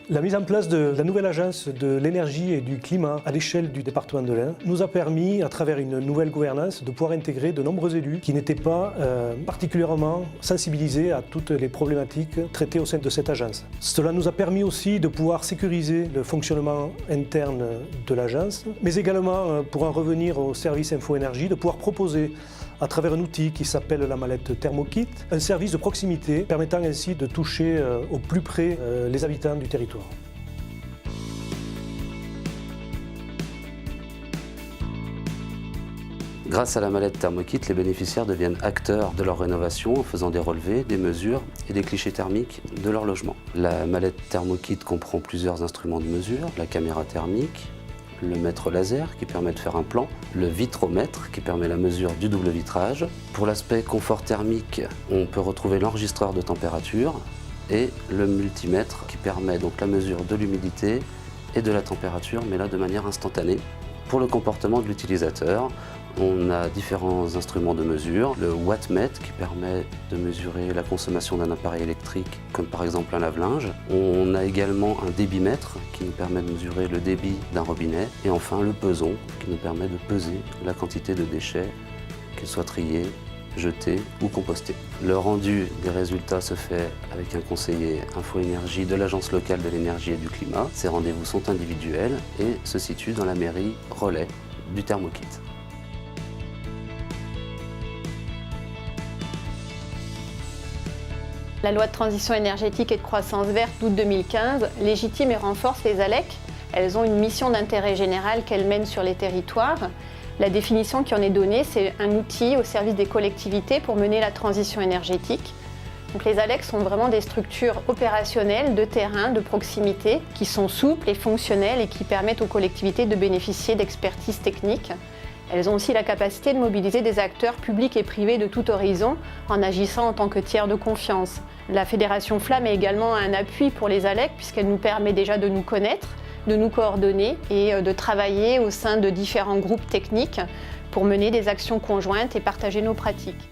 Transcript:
La mise en place de la nouvelle agence de l'énergie et du climat à l'échelle du département de l'Ain nous a permis, à travers une nouvelle gouvernance, de pouvoir intégrer de nombreux élus qui n'étaient pas particulièrement sensibilisés à toutes les problématiques traitées au sein de cette agence. Cela nous a permis aussi de pouvoir sécuriser le fonctionnement interne de l'agence, mais également, pour en revenir au service Info-Énergie, de pouvoir proposer à travers un outil qui s'appelle la mallette Thermokit, un service de proximité permettant ainsi de toucher au plus près les habitants du territoire. Grâce à la mallette Thermokit, les bénéficiaires deviennent acteurs de leur rénovation en faisant des relevés, des mesures et des clichés thermiques de leur logement. La mallette Thermokit comprend plusieurs instruments de mesure, la caméra thermique, le mètre laser qui permet de faire un plan, le vitromètre qui permet la mesure du double vitrage. Pour l'aspect confort thermique, on peut retrouver l'enregistreur de température et le multimètre qui permet donc la mesure de l'humidité et de la température, mais là de manière instantanée. Pour le comportement de l'utilisateur, on a différents instruments de mesure. Le wattmètre qui permet de mesurer la consommation d'un appareil électrique, comme par exemple un lave-linge. On a également un débitmètre qui nous permet de mesurer le débit d'un robinet. Et enfin le peson qui nous permet de peser la quantité de déchets, qu'ils soient triés, jetés ou compostés. Le rendu des résultats se fait avec un conseiller Info-Énergie de l'Agence locale de l'énergie et du climat. Ces rendez-vous sont individuels et se situent dans la mairie relais du Thermokit. La loi de transition énergétique et de croissance verte d'août 2015 légitime et renforce les ALEC. Elles ont une mission d'intérêt général qu'elles mènent sur les territoires. La définition qui en est donnée, c'est un outil au service des collectivités pour mener la transition énergétique. Donc les ALEC sont vraiment des structures opérationnelles de terrain, de proximité, qui sont souples et fonctionnelles et qui permettent aux collectivités de bénéficier d'expertise technique. Elles ont aussi la capacité de mobiliser des acteurs publics et privés de tout horizon en agissant en tant que tiers de confiance. La Fédération Flamme est également un appui pour les ALEC puisqu'elle nous permet déjà de nous connaître, de nous coordonner et de travailler au sein de différents groupes techniques pour mener des actions conjointes et partager nos pratiques.